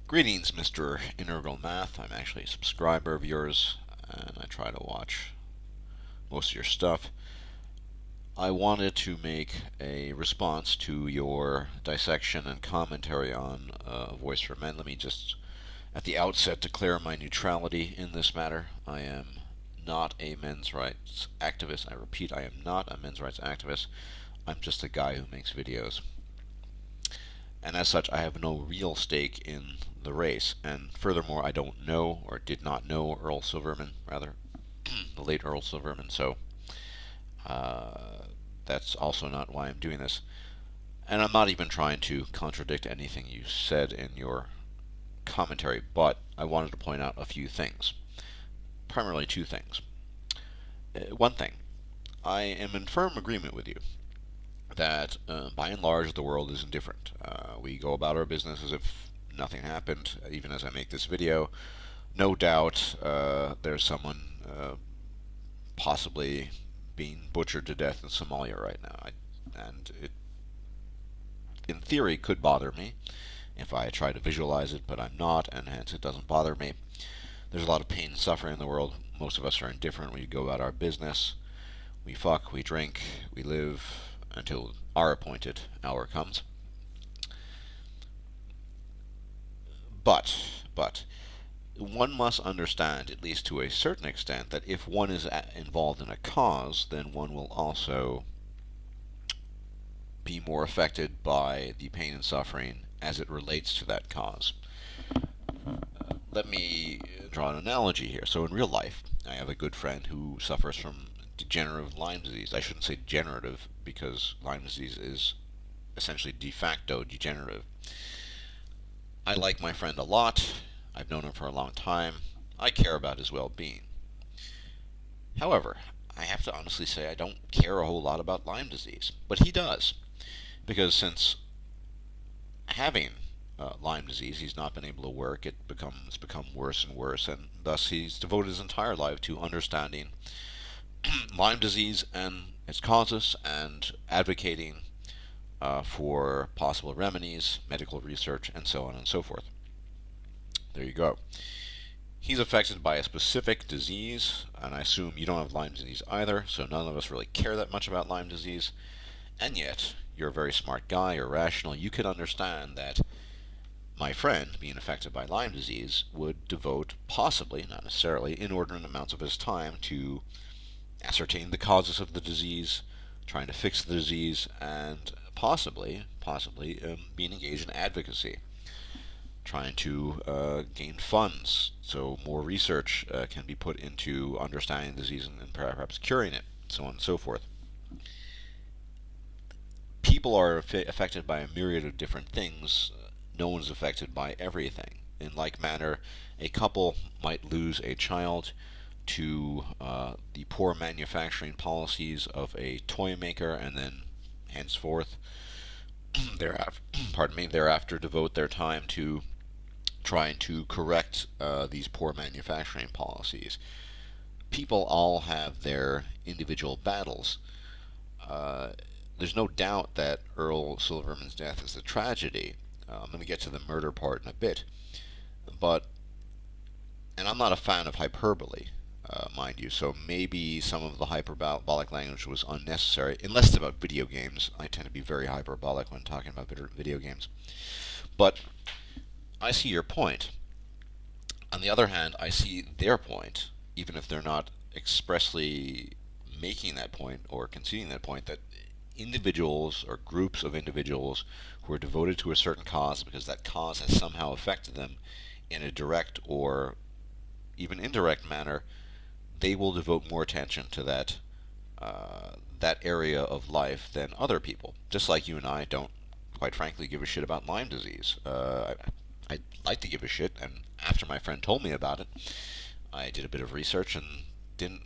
Greetings, Mr. Integral Math. I'm actually a subscriber of yours, and I try to watch most of your stuff. I wanted to make a response to your dissection and commentary on Voice for Men. Let me just, at the outset, declare my neutrality in this matter. I am not a men's rights activist. I repeat, I am not a men's rights activist. I'm just a guy who makes videos. And as such, I have no real stake in the race. And furthermore, I don't know, or did not know, Earl Silverman, rather, the late Earl Silverman, so that's also not why I'm doing this. And I'm not even trying to contradict anything you said in your commentary, but I wanted to point out a few things. Primarily two things. One thing, I am in firm agreement with you that by and large the world is indifferent. We go about our business as if nothing happened, even as I make this video. No doubt there's someone possibly being butchered to death in Somalia right now. And it, in theory, could bother me if I try to visualize it, but I'm not, and hence it doesn't bother me. There's a lot of pain and suffering in the world. Most of us are indifferent. We go about our business. We fuck, we drink, we live until our appointed hour comes. But, one must understand, at least to a certain extent, that if one is involved in a cause, then one will also be more affected by the pain and suffering as it relates to that cause. Let me draw an analogy here. So in real life, I have a good friend who suffers from degenerative Lyme disease. I shouldn't say degenerative, because Lyme disease is essentially de facto degenerative. I like my friend a lot. I've known him for a long time. I care about his well-being. However, I have to honestly say I don't care a whole lot about Lyme disease. But he does. Because since having Lyme disease, he's not been able to work. It's become worse and worse, and thus he's devoted his entire life to understanding Lyme disease and its causes and advocating for possible remedies, medical research, and so on and so forth. There you go. He's affected by a specific disease, and I assume you don't have Lyme disease either, so none of us really care that much about Lyme disease, and yet you're a very smart guy, you're rational, you can understand that my friend, being affected by Lyme disease, would devote possibly, not necessarily, inordinate amounts of his time to ascertain the causes of the disease, trying to fix the disease, and possibly being engaged in advocacy, trying to gain funds so more research can be put into understanding the disease and perhaps curing it, so on and so forth. People are affected by a myriad of different things. No one's affected by everything. In like manner, a couple might lose a child to the poor manufacturing policies of a toy maker, and then henceforth thereafter devote their time to trying to correct these poor manufacturing policies. People all have their individual battles. There's no doubt that Earl Silverman's death is a tragedy. I'm going to get to the murder part in a bit, and I'm not a fan of hyperbole, mind you, so maybe some of the hyperbolic language was unnecessary, unless it's about video games. I tend to be very hyperbolic when talking about video games. But I see your point. On the other hand, I see their point, even if they're not expressly making that point or conceding that point, that individuals or groups of individuals who are devoted to a certain cause because that cause has somehow affected them in a direct or even indirect manner, they will devote more attention to that area of life than other people. Just like you and I don't, quite frankly, give a shit about Lyme disease. I'd like to give a shit, and after my friend told me about it, I did a bit of research and didn't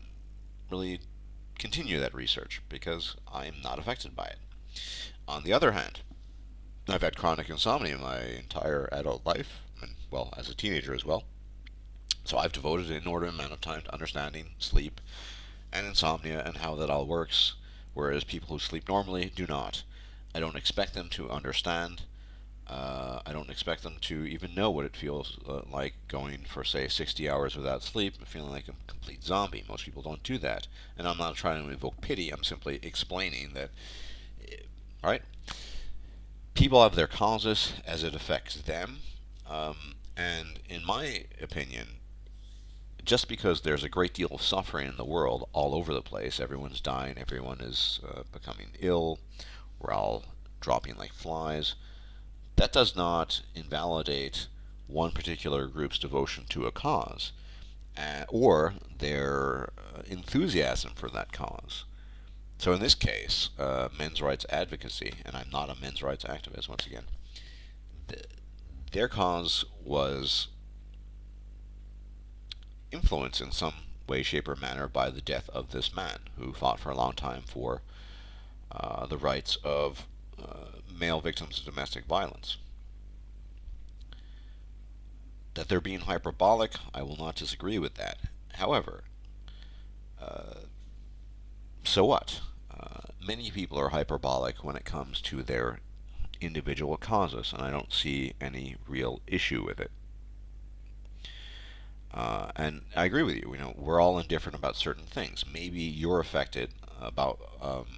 really continue that research because I'm not affected by it. On the other hand, I've had chronic insomnia my entire adult life, and well, as a teenager as well. So I've devoted an inordinate amount of time to understanding sleep and insomnia and how that all works, whereas people who sleep normally do not. I don't expect them to understand I don't expect them to even know what it feels like going for, say, 60 hours without sleep and feeling like a complete zombie. Most people don't do that. And I'm not trying to evoke pity, I'm simply explaining that, right? People have their causes as it affects them. And in my opinion, just because there's a great deal of suffering in the world all over the place, everyone's dying, everyone is becoming ill, we're all dropping like flies, that does not invalidate one particular group's devotion to a cause or their enthusiasm for that cause. So in this case, men's rights advocacy, and I'm not a men's rights activist once again, their cause was influenced in some way, shape, or manner by the death of this man who fought for a long time for the rights of male victims of domestic violence. That they're being hyperbolic, I will not disagree with that. However, so what? Many people are hyperbolic when it comes to their individual causes, and I don't see any real issue with it. And I agree with you. You know, we're all indifferent about certain things. Maybe you're affected about.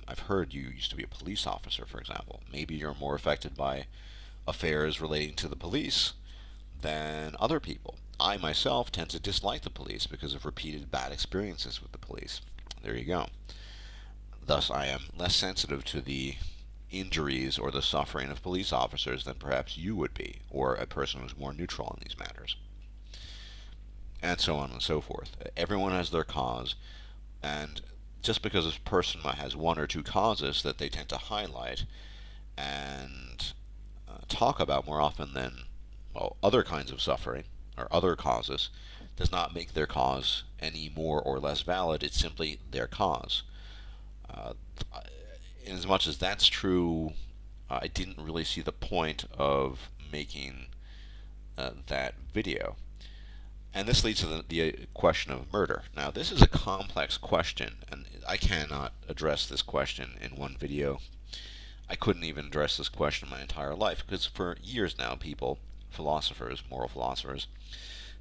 I've heard you used to be a police officer, for example. Maybe you're more affected by affairs relating to the police than other people. I myself tend to dislike the police because of repeated bad experiences with the police. There you go. Thus, I am less sensitive to the injuries or the suffering of police officers than perhaps you would be, or a person who's more neutral in these matters, and so on and so forth. Everyone has their cause, and just because a person has one or two causes that they tend to highlight and talk about more often than, well, other kinds of suffering or other causes, does not make their cause any more or less valid. It's simply their cause. Uh, in as much as that's true, I didn't really see the point of making that video. And this leads to the question of murder. Now, this is a complex question, and I cannot address this question in one video. I couldn't even address this question my entire life, because for years now, people, philosophers, moral philosophers,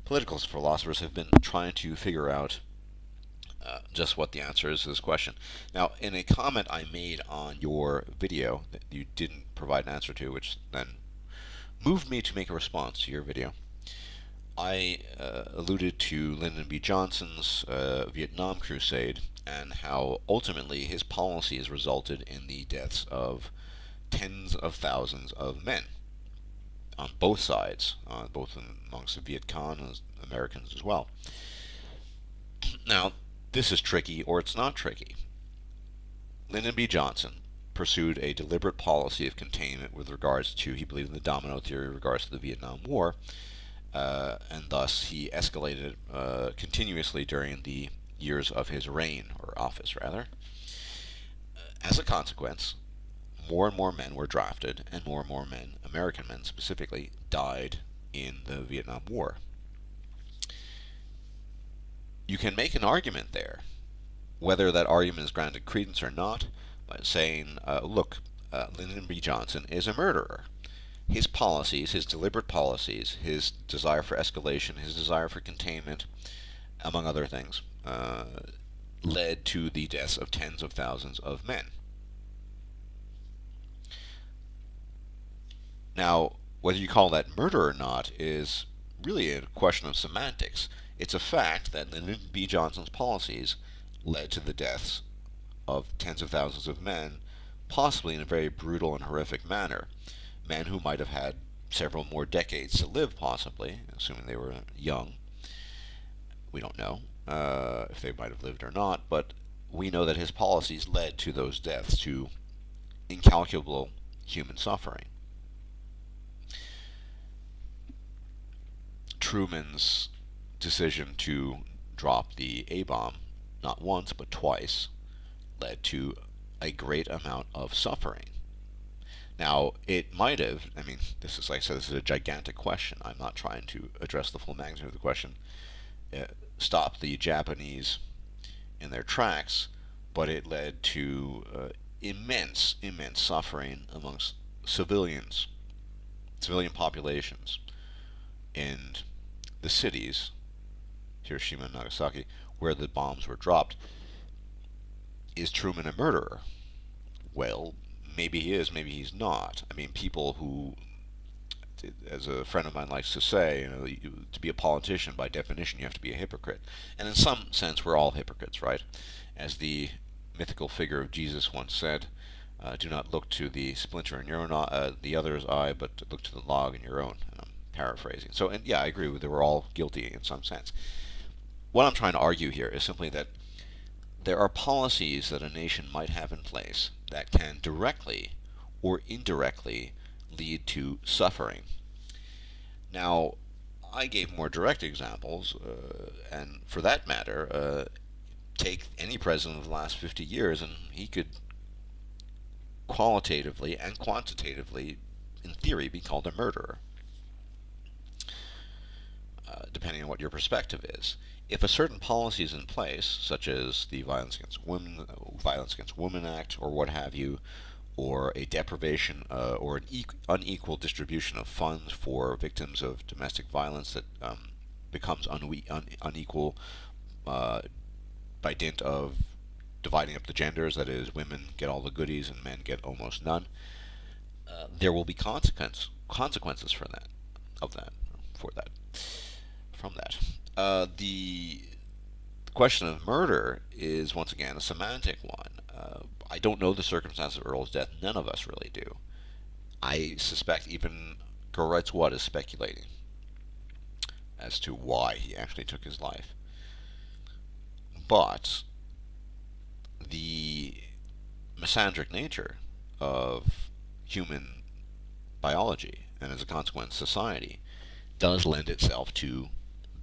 political philosophers, have been trying to figure out just what the answer is to this question. Now, in a comment I made on your video that you didn't provide an answer to, which then moved me to make a response to your video, I alluded to Lyndon B. Johnson's Vietnam crusade and how ultimately his policies resulted in the deaths of tens of thousands of men on both sides, both amongst the Viet Cong and Americans as well. Now, this is tricky, or it's not tricky. Lyndon B. Johnson pursued a deliberate policy of containment with regards to, he believed in the domino theory with regards to the Vietnam War, and thus he escalated continuously during the years of his reign, or office rather. As a consequence, more and more men were drafted, and more men, American men specifically, died in the Vietnam War. You can make an argument there, whether that argument is granted credence or not, by saying, look, Lyndon B. Johnson is a murderer. His policies, his deliberate policies, his desire for escalation, his desire for containment, among other things, led to the deaths of tens of thousands of men. Now, whether you call that murder or not is really a question of semantics. It's a fact that Lyndon B. Johnson's policies led to the deaths of tens of thousands of men, possibly in a very brutal and horrific manner. Men who might have had several more decades to live, possibly, assuming they were young. We don't know if they might have lived or not, but we know that his policies led to those deaths, to incalculable human suffering. Truman's decision to drop the A-bomb, not once but twice, led to a great amount of suffering. Now, it might have, I mean, this is, like I said, this is a gigantic question. I'm not trying to address the full magnitude of the question. Stop the Japanese in their tracks, but it led to immense suffering amongst civilians. civilian populations in the cities, Hiroshima and Nagasaki, where the bombs were dropped, is Truman a murderer? Well, maybe he is, maybe he's not. I mean, people who, as a friend of mine likes to say, to be a politician, by definition, you have to be a hypocrite. And in some sense, we're all hypocrites, right? As the mythical figure of Jesus once said, do not look to the splinter in your own the other's eye, but look to the log in your own. And I'm paraphrasing. So, and yeah, I agree with that. We're all guilty in some sense. What I'm trying to argue here is simply that there are policies that a nation might have in place that can directly or indirectly lead to suffering. Now, I gave more direct examples, and for that matter, take any president of the last 50 years, and he could qualitatively and quantitatively, in theory, be called a murderer, depending on what your perspective is. If a certain policy is in place, such as the Violence Against Women Act, or what have you, or a deprivation or an unequal distribution of funds for victims of domestic violence that becomes unequal by dint of dividing up the genders, that is, women get all the goodies and men get almost none, there will be consequences for that, from that. The question of murder is once again a semantic one. I don't know the circumstances of Earl's death. None of us really do. I suspect even Gerritz Watt is speculating as to why he actually took his life. But the misandric nature of human biology, and as a consequence society, does lend itself to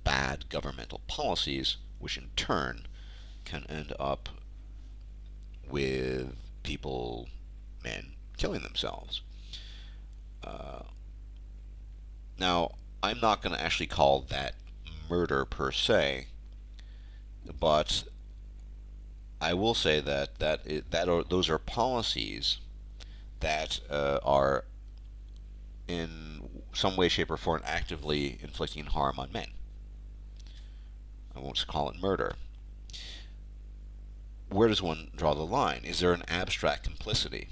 bad governmental policies, which in turn can end up with men killing themselves. Now, I'm not going to actually call that murder per se, but I will say that those are policies that are in some way, shape, or form actively inflicting harm on men. I won't call it murder. Where does one draw the line? Is there an abstract complicity?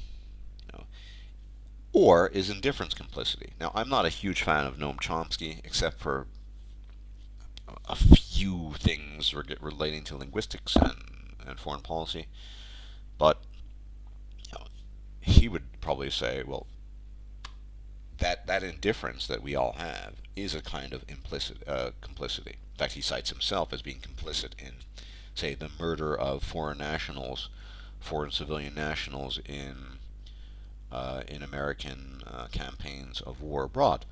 Or is indifference complicity? Now, I'm not a huge fan of Noam Chomsky, except for a few things relating to linguistics and foreign policy. But he would probably say, well, that indifference that we all have is a kind of complicity. In fact, he cites himself as being complicit in, say, the murder of foreign civilian nationals in American campaigns of war abroad.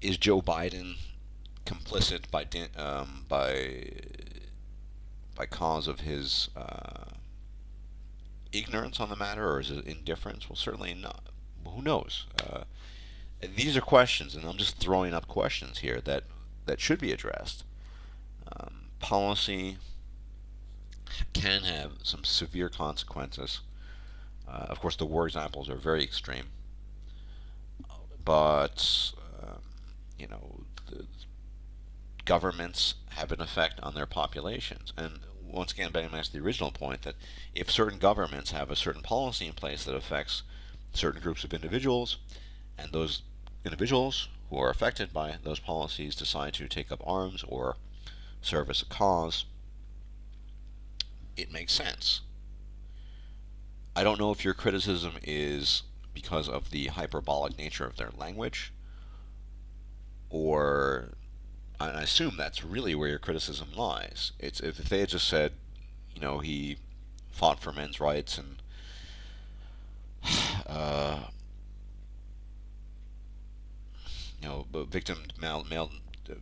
Is Joe Biden complicit by cause of his ignorance on the matter, or is it indifference? Well, certainly not. Who knows? These are questions, and I'm just throwing up questions here that should be addressed. Policy can have some severe consequences. Of course, the war examples are very extreme, but the governments have an effect on their populations. And once again, back to the original point, that if certain governments have a certain policy in place that affects certain groups of individuals, and those individuals who are affected by those policies decide to take up arms or service a cause, it makes sense. I don't know if your criticism is because of the hyperbolic nature of their language, or I assume that's really where your criticism lies. It's if they had just said, he fought for men's rights and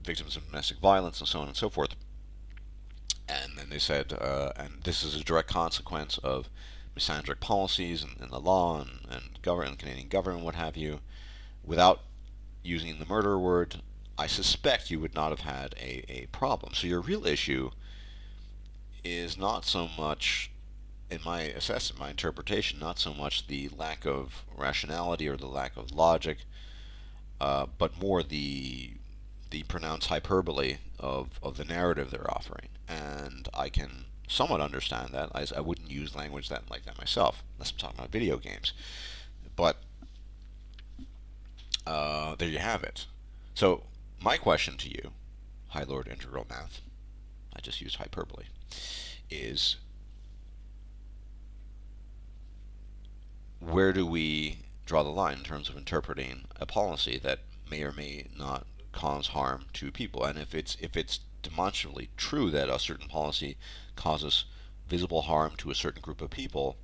victims of domestic violence and so on and so forth, and then they said, and this is a direct consequence of misandric policies and the law and Canadian government, what have you, without using the murder word, I suspect you would not have had a problem. So your real issue is not so much in my assessment, my interpretation, not so much the lack of rationality or the lack of logic, but more the pronounced hyperbole of the narrative they're offering. And I can somewhat understand that. I wouldn't use language that like that myself, unless I'm talking about video games. But there you have it. So my question to you, High Lord Integral Math, I just used hyperbole, is where do we draw the line in terms of interpreting a policy that may or may not cause harm to people? And if it's demonstrably true that a certain policy causes visible harm to a certain group of people,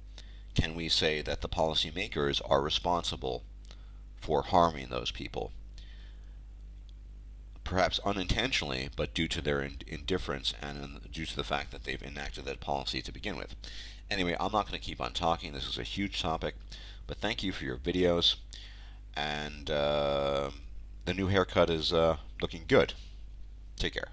can we say that the policymakers are responsible for harming those people? Perhaps unintentionally, but due to their indifference and due to the fact that they've enacted that policy to begin with. Anyway, I'm not going to keep on talking. This is a huge topic, but thank you for your videos, and the new haircut is looking good. Take care.